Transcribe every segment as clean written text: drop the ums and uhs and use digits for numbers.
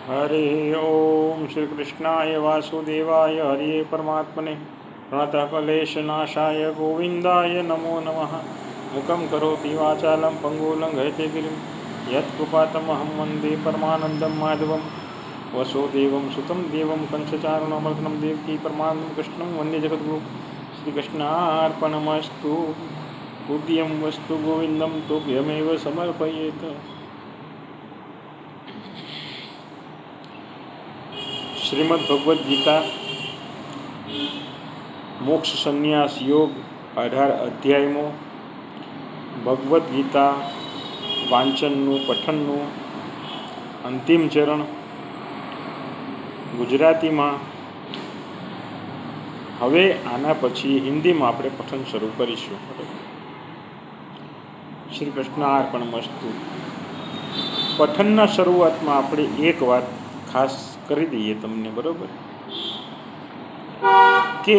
हरि ओम श्री कृष्णाय वासुदेवाय हरिये परमात्मने प्रणतक्लेशनाशाय गोविंदाय नमो नमः। मुखं करोति वाचालं पङ्गुलङ्घयते गिरिं यत्कृपातमहं वन्दे परमानन्दं माधवं वसुदेवं सुतं देवं कंसचारुणमर्दनं देवकी परमानन्दं कृष्णं वन्दे जगद्गुरुं। श्रीकृष्णार्पणमस्तु। पूज्यं वस्तु गोविन्दं तुभ्यमेव समर्पयेत्। श्रीमद् भगवद गीता मोक्ष संन्यास योग 18 अध्यायमो भगवद गीता वांचनનું પઠનનું અંતિમ ચરણ ગુજરાતીમાં। હવે આના પછી હિન્દીમાં આપણે પઠન શરૂ કરીશું। શ્રી કૃષ્ણાર્પણમસ્તુ। પઠનના શરૂઆતમાં આપણે એક વાત ખાસ કરી દઈએ તમને, બરાબર? કે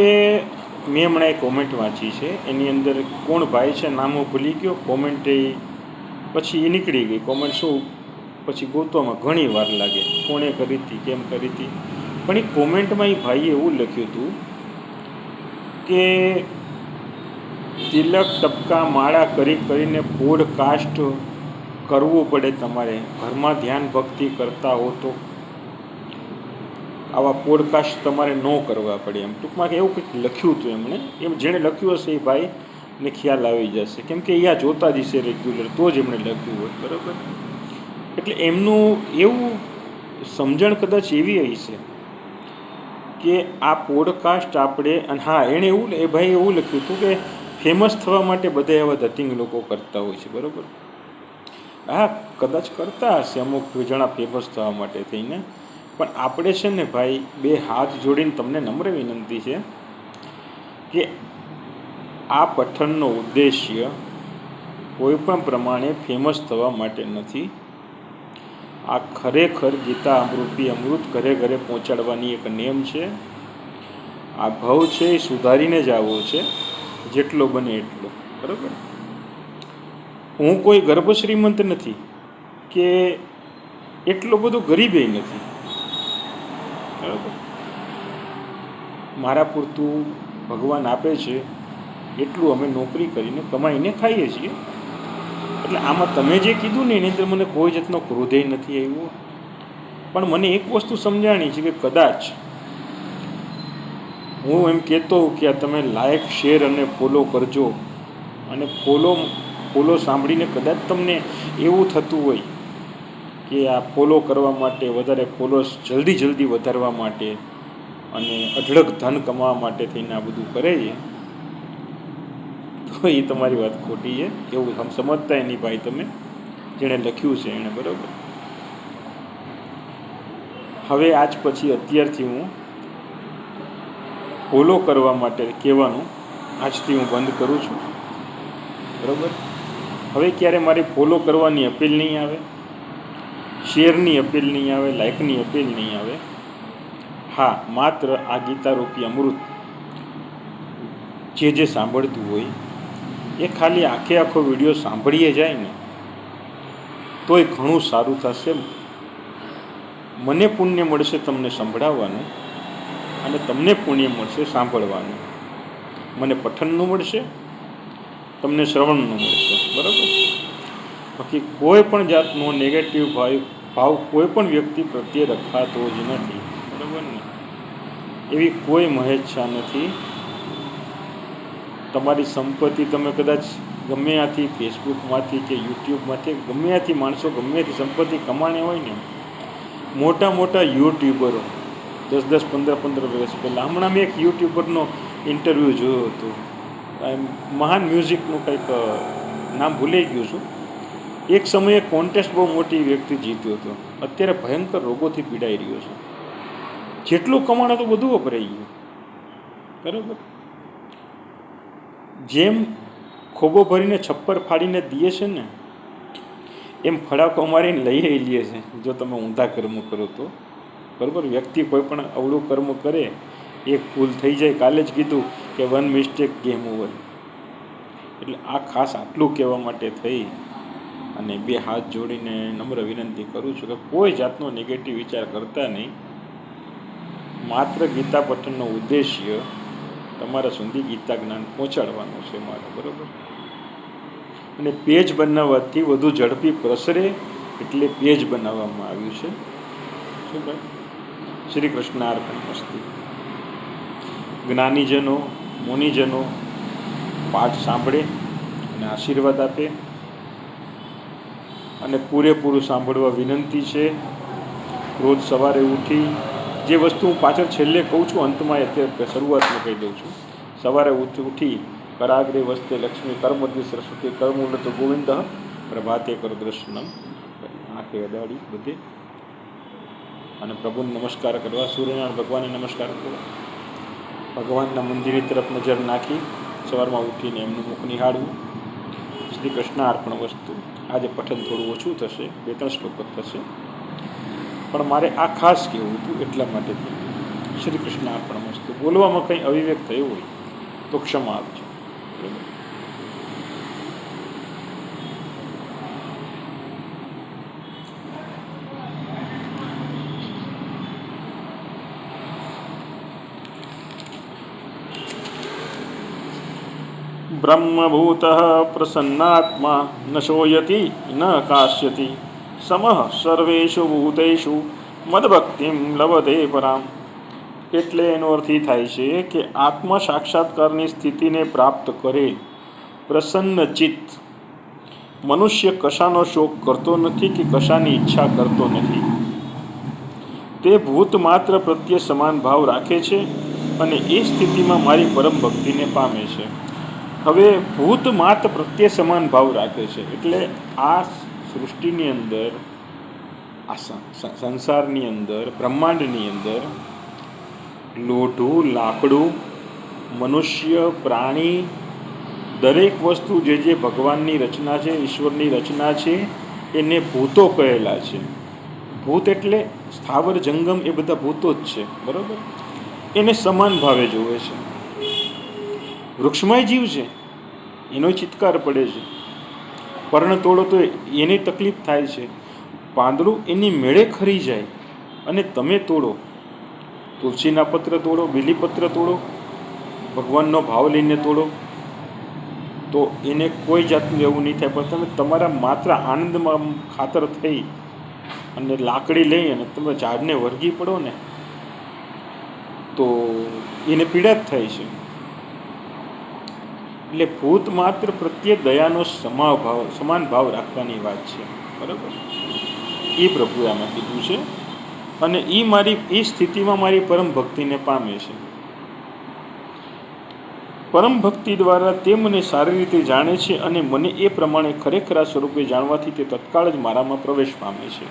મેં હમણાં એક કોમેન્ટ વાંચી છે, એની અંદર કોણ ભાઈ છે નામ હું ભૂલી ગયો, કોમેન્ટ પછી એ નીકળી ગઈ કોમેન્ટ, શું પછી ગોતવામાં ઘણી વાર લાગે કોણે કરી હતી, કેમ કરી હતી, પણ એ કોમેન્ટમાં એ ભાઈએ એવું લખ્યું હતું કે તિલક ટપકા માળા કરી કરીને પોડકાસ્ટ કરવું પડે તમારે, ઘરમાં ધ્યાન ભક્તિ કરતા હો તો આવા પોડકાસ્ટ તમારે ન કરવા પડે, એમ ટૂંકમાં એવું કંઈક લખ્યું હતું એમણે। એમ જેણે લખ્યું હશે એ ભાઈને ખ્યાલ આવી જશે, કેમ કે અહીંયા જોતા જ હશે રેગ્યુલર, તો જ એમણે લખ્યું હોય, બરાબર? એટલે એમનું એવું સમજણ કદાચ એવી હશે કે આ પોડકાસ્ટ આપણે, અને હા એણે એવું, એ ભાઈ એવું લખ્યું હતું કે ફેમસ થવા માટે બધા એવા ધતિંગ લોકો કરતા હોય છે, બરાબર? હા, કદાચ કરતા હશે અમુક જણા ફેમસ થવા માટે થઈને, પણ આપણે છે ને ભાઈ, બે હાથ જોડીને તમને નમ્ર વિનંતી છે કે આ પઠનનો ઉદ્દેશ્ય કોઈ પણ પ્રમાણે ફેમસ થવા માટે નથી। આ ખરેખર ગીતા અમૃતથી અમૃત ઘરે ઘરે પહોંચાડવાની એક નેમ છે। આ ભાવ છે એ સુધારીને જ આવવો છે જેટલો બને એટલો, બરાબર? હું કોઈ ગર્ભ શ્રીમંત નથી કે એટલો બધો ગરીબે નથી, બરાબર? મારા પૂરતું ભગવાન આપે છે એટલું અમે નોકરી કરીને કમાઈને ખાઈએ છીએ। એટલે આમાં તમે જે કીધું ને એની અંદર મને કોઈ જાતનો ક્રોધે નથી આવ્યો, પણ મને એક વસ્તુ સમજાણી છે કે કદાચ હું એમ કહેતો કે આ તમે લાઈક, શેર અને ફોલો કરજો, અને ફોલો સાંભળીને કદાચ તમને એવું થતું હોય કે આ ફોલો કરવા માટે, વધારે ફોલોસ જલ્દી વધારવા માટે અને અઢળક ધન કમાવા માટે થઈને આ બધું કરે છે, તો એ તમારી વાત ખોટી છે, એવું સમજતા નહીં ભાઈ તમે, જેણે લખ્યું છે એણે, બરાબર? હવે આજ પછી અત્યારથી હું ફોલો કરવા માટે કહેવાનું આજથી હું બંધ કરું છું, બરાબર? હવે ક્યારે મારી ફોલો કરવાની અપીલ નહીં આવે, શેરની અપીલ નહીં આવે, લાઇકની અપીલ નહીં આવે। હા, માત્ર આ ગીતારૂપી અમૃત જે સાંભળતું હોય એ ખાલી આખો વિડીયો સાંભળીએ જાય ને તોય ઘણું સારું થશે। મને પુણ્ય મળશે તમને સંભળાવવાનું, અને તમને પુણ્ય મળશે સાંભળવાનું। મને પઠનનું મળશે, તમને શ્રવણનું મળશે, બરાબર? બાકી કોઈ પણ જાતનો નેગેટિવ ભાવ કોઈ પણ વ્યક્તિ પ્રત્યે રખાતો જ નથી, બરાબર ને? એવી કોઈ મહેચ્છા નથી। તમારી સંપત્તિ તમે કદાચ ગમે ત્યાંથી, ફેસબુકમાંથી કે યુટ્યુબમાંથી, ગમે ત્યાંથી માણસો ગમે ત્યાંથી સંપત્તિ કમાણી હોય ને, મોટા યુટ્યુબરો 10, 15 વર્ષ પહેલાં, હમણાં મેં એક યુટ્યુબરનો ઇન્ટરવ્યૂ જોયો હતો, મહાન મ્યુઝિકનું કંઈક નામ ભૂલાઈ ગયું છું, એક સમયે કોન્ટેસ્ટ બહુ મોટી વ્યક્તિ જીત્યો હતો, અત્યારે ભયંકર રોગોથી પીડાઈ રહ્યો છે, જેટલું કમાણો તો બધું વપરાઈ ગયું, બરાબર? જેમ ખોબો ભરીને છપ્પર ફાડીને દે છે ને, એમ ફડાકો મારીને લઈ લે છે જો તમે ઊંધા કર્મ કરો તો, બરાબર? વ્યક્તિ કોઈ પણ અવળું કર્મ કરે, એક ભૂલ થઈ જાય, કાલે જ કીધું કે 1 મિસ્ટેક ગેમ ઓવર। એટલે આ ખાસ આટલું કહેવા માટે થઈ અને બે હાથ જોડીને નમ્ર વિનંતી કરું છું કે કોઈ જાતનો નેગેટિવ વિચાર કરતા નહીં. માત્ર ગીતા પઠનનો ઉદ્દેશ્ય તમારા સુધી ગીતા જ્ઞાન પહોંચાડવાનું છે મારે, બરાબર. અને પેજ બનાવવાથી વધુ ઝડપી પ્રસરે એટલે પેજ બનાવવામાં આવ્યું છે. શું ભાઈ? શ્રી કૃષ્ણ અર્પણમસ્તુ. જ્ઞાનીજનો, મુનિજનો પાઠ સાંભળે અને આશીર્વાદ આપે, અને પૂરેપૂરું સાંભળવા વિનંતી છે. રોજ સવારે ઉઠી, જે વસ્તુ હું પાછળ છેલ્લે કહું છું, અંતમાં અત્યારે શરૂઆતમાં કહી દઉં છું. સવારે ઉઠી કરાગ્રે વસ્તે લક્ષ્મી, કર્મધી સરસ્વતી, કર્મૂલતો ગોવિંદ, પ્રભાતે કર દર્શનમ, આંખે અડાડી બધે, અને પ્રભુને નમસ્કાર કરવા, સૂર્યનારાયણ ભગવાનને નમસ્કાર કરવા, ભગવાનના મંદિરની તરફ નજર નાખી સવારમાં ઉઠીને એમનું મુખ નિહાળવું. શ્રી કૃષ્ણ અર્પણ વસ્તુ. આજે પઠન થોડું ઓછું થશે, 2-3 શ્લોક થશે, પણ મારે આ ખાસ કહેવું હતું એટલા માટે. શ્રી કૃષ્ણ અર્પણ વસ્તુ. બોલવામાં કંઈ અવિવેક થયો હોય તો ક્ષમા આપજો. બ્રહ્મભૂત પ્રસન્નાત્મા ન શોયતિ ન કાશ્યતિ સમઃ સર્વેષુ ભૂતેષુ મદભક્તિમ લભતે પરામ. એટલે એનો અર્થ એ થાય છે કે આત્મ સાક્ષાત્કારની સ્થિતિને પ્રાપ્ત કરેલ પ્રસન્ન ચિત્ત મનુષ્ય કશાનો શોક કરતો નથી કે કશાની ઈચ્છા કરતો નથી. તે ભૂત માત્ર પ્રત્યે સમાન ભાવ રાખે છે અને એ સ્થિતિમાં મારી પરમ ભક્તિને પામે છે. હવે ભૂત માત્ર પ્રત્યે સમાન ભાવ રાખે છે એટલે આ સૃષ્ટિની અંદર, આ સંસારની અંદર, બ્રહ્માંડની અંદર લોઢું, લાકડું, મનુષ્ય, પ્રાણી, દરેક વસ્તુ જે ભગવાનની રચના છે, ઈશ્વરની રચના છે, એને ભૂતો કહેલા છે. ભૂત એટલે સ્થાવર જંગમ, એ બધા ભૂતો જ છે, બરાબર. એને સમાન ભાવે જોવે છે. વૃક્ષમય જીવ છે, એનો ચિત્કાર પડે છે. પર્ણ તોડો તો એની તકલીફ થાય છે. પાંદડું એની મેળે ખરી જાય અને તમે તોડો, તુલસીના પત્ર તોડો, બીલીપત્ર તોડો, ભગવાનનો ભાવ લઈને તોડો, તો એને કોઈ જાતનું એવું નહીં થાય. પણ તમે તમારા માત્ર આનંદમાં ખાતર થઈ અને લાકડી લઈ અને તમે ઝાડને વળગી પડો ને, તો એને પીડા જ થાય છે. એટલે ભૂત માત્ર પ્રત્યે દયાનો સમાન ભાવ રાખવાની વાત છે, બરાબર. એ પ્રભુએ આમાં કીધું છે. અને એ સ્થિતિમાં મારી પરમ ભક્તિને પામે છે. પરમ ભક્તિ દ્વારા તે મને સારી રીતે જાણે છે અને મને એ પ્રમાણે ખરેખરા સ્વરૂપે જાણવાથી તે તત્કાળ જ મારામાં પ્રવેશ પામે છે.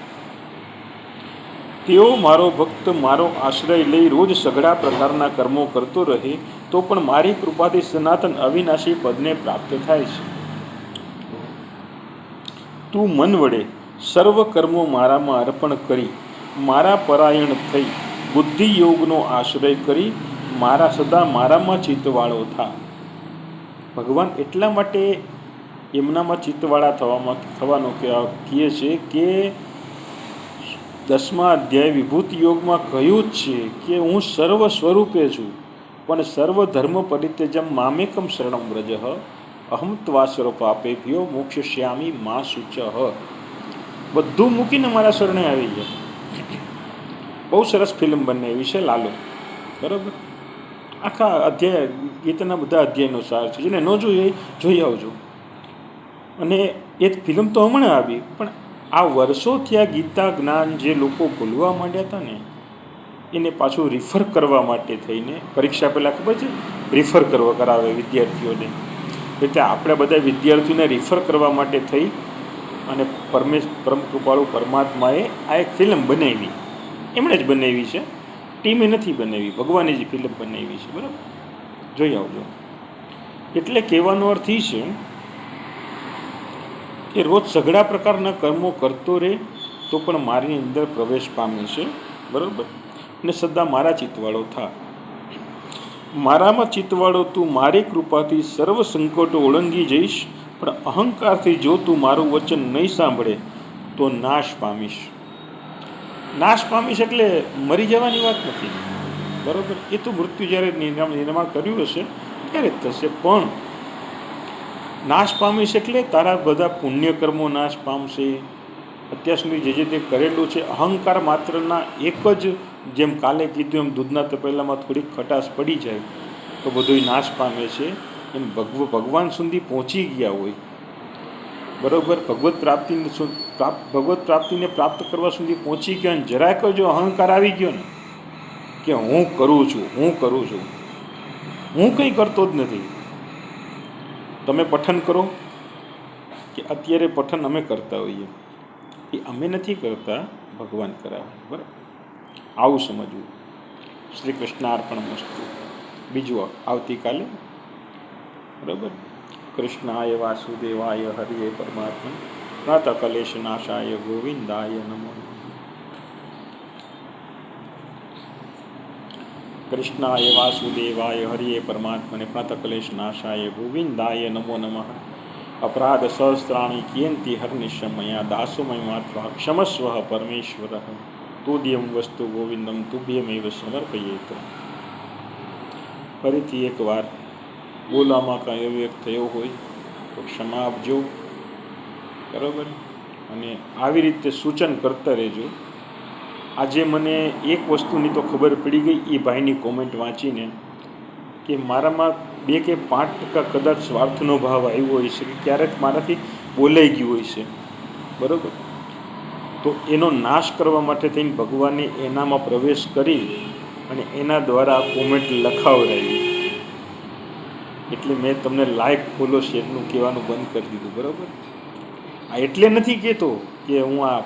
તેઓ મારો ભક્ત મારો આશ્રય લઈ રોજ સઘળા પ્રકારના કર્મો કરતો રહે તો પણ મારી કૃપાથી સનાતન અવિનાશી પદને પ્રાપ્ત થાય છે. તું મન વડે સર્વ કર્મો મારામાં અર્પણ કરી મારા પરાયણ થઈ બુદ્ધિ યોગનો આશ્રય કરી સદા મારામાં ચિત્તવાળો થા. ભગવાન એટલા માટે એમનામાં ચિત્તવાળા થવાનો કહે છે કે 10મા અધ્યાય વિભૂતિ યોગમાં કહ્યું જ છે કે હું સર્વ સ્વરૂપે છું, પણ સર્વ ધર્મ પરિત્યજમ મામેકમ શરણમ વ્રજ અહમ ત્વા સર્વપાપેભ્યો મોક્ષયિષ્યામિ મા શુચઃ. બધું મૂકીને મારા શરણે આવી જાય. બહુ સરસ ફિલ્મ બનાવી છે લાલો, બરાબર. આખા અધ્યાય, ગીતાના બધા અધ્યાયનો સાર છે. જેને ન જોઈ આવજો. અને એ ફિલ્મ તો હમણાં આવી, પણ આ વર્ષોથી આ ગીતા જ્ઞાન જે લોકો ભૂલવા માંડ્યા હતા ને, એને પાછું રિફર કરવા માટે થઈને પરીક્ષા પહેલાં ખબર છે રિફર કરાવે વિદ્યાર્થીઓને. એટલે આપણે બધા વિદ્યાર્થીઓને રિફર કરવા માટે થઈ અને પરમ કૃપાળુ પરમાત્માએ આ એક ફિલ્મ બનાવી. એમણે જ બનાવી છે, ટીમે નથી બનાવી, ભગવાને જ ફિલ્મ બનાવી છે, બરાબર. જોઈ આવજો. એટલે કહેવાનો અર્થ એ છે કે રોજ સઘળા પ્રકારના કર્મો કરતો રહે તો પણ મારી અંદર પ્રવેશ પામે છે, બરાબર. અને સદા મારા ચિત્તવાળો થા. મારામાં ચિત્તવાળો તું મારી કૃપાથી સર્વ સંકટો ઓળંગી જઈશ પણ અહંકારથી જો તું મારું વચન નહીં સાંભળે તો નાશ પામીશ. નાશ પામીશ એટલે મરી જવાની વાત નથી, બરાબર? એ તો મૃત્યુ જ્યારે નિર્માણ કર્યું હશે ત્યારે જ થશે. પણ નાશ પામીશ એટલે તારા બધા પુણ્યકર્મો નાશ પામશે. અત્યાર સુધી જે તે કરેલું છે, અહંકાર માત્રના એક જ, જેમ કાલે કીધું એમ દૂધના તપેલામાં થોડીક ખટાશ પડી જાય તો બધું નાશ પામે છે. એમ ભગવાન સુધી પહોંચી ગયા હોય, બરાબર, ભગવત પ્રાપ્તિને પ્રાપ્ત કરવા સુધી પહોંચી ગયા, અને જરાક જો અહંકાર આવી ગયો ને કે હું કરું છું, હું કંઈ કરતો જ નથી. તમે પઠન કરો કે અત્યારે પઠન અમે કરતા હોઈએ, એ અમે નથી કરતા, ભગવાન કરાવે, બરાબર? આવું સમજવું. શ્રી કૃષ્ણાર્પણમસ્તુ. બીજું આવતીકાલે, બરાબર? કૃષ્ણાય વાસુદેવાય હરિએ પરમાત્મા પ્રાતઃકલેશ નાશાય ગોવિંદાય નમો. કૃષ્ણાય વાસુદેવાય હરિએ પરમાત્મને પ્રાતઃકલેશ નાશાય ગોવિંદાય નમો નમઃ. અપરાધ સહસ્રાણી કિયંતી હર્નિશમયા દાસોમય માત્વા ક્ષમસ્વ પરમેશ્વર. તુદ્યમ વસ્તુ ગોવિંદમ તુભ્યમેવ સમર્પયેત. ફરીથી એકવાર બોલામાં કાંઈ અવ્યક્ત થયો હોય તો ક્ષમા આપજો, બરાબર? અને આવી રીતે સૂચન કરતા રહેજો. આજે મને એક વસ્તુની તો ખબર પડી ગઈ એ ભાઈની કોમેન્ટ વાંચીને, કે મારામાં 2 કે 5% કદાચ સ્વાર્થનો ભાવ આવ્યો હોય છે, કે ક્યારેક મારાથી બોલાઈ ગયું હોય છે, બરાબર? તો એનો નાશ કરવા માટે થઈને ભગવાને એનામાં પ્રવેશ કરી અને એના દ્વારા કોમેન્ટ લખાવડાવી. એટલે મેં તમને લાઈક, ફોલો, શેરનું કહેવાનું બંધ કરી દીધું, બરાબર? આ એટલે નથી કહેતો કે હું આ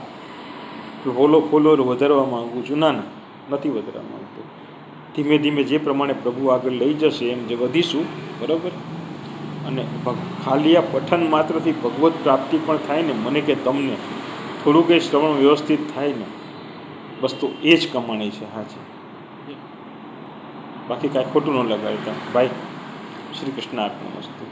ફોલોઅર વધારવા માગું છું, ના, નથી વધારવા માગતો. ધીમે ધીમે જે પ્રમાણે પ્રભુ આગળ લઈ જશે એમ જે વધીશું, બરાબર? અને ખાલી આ પઠન માત્રથી ભગવત પ્રાપ્તિ પણ થાય ને, મને કે તમને થોડું કંઈ શ્રવણ વ્યવસ્થિત થાય ને, બસ તો એ જ કમાણી છે. હા છે, બાકી કાંઈ ખોટું ન લગાડતા ભાઈ. શ્રી કૃષ્ણ અર્પણમસ્તુ.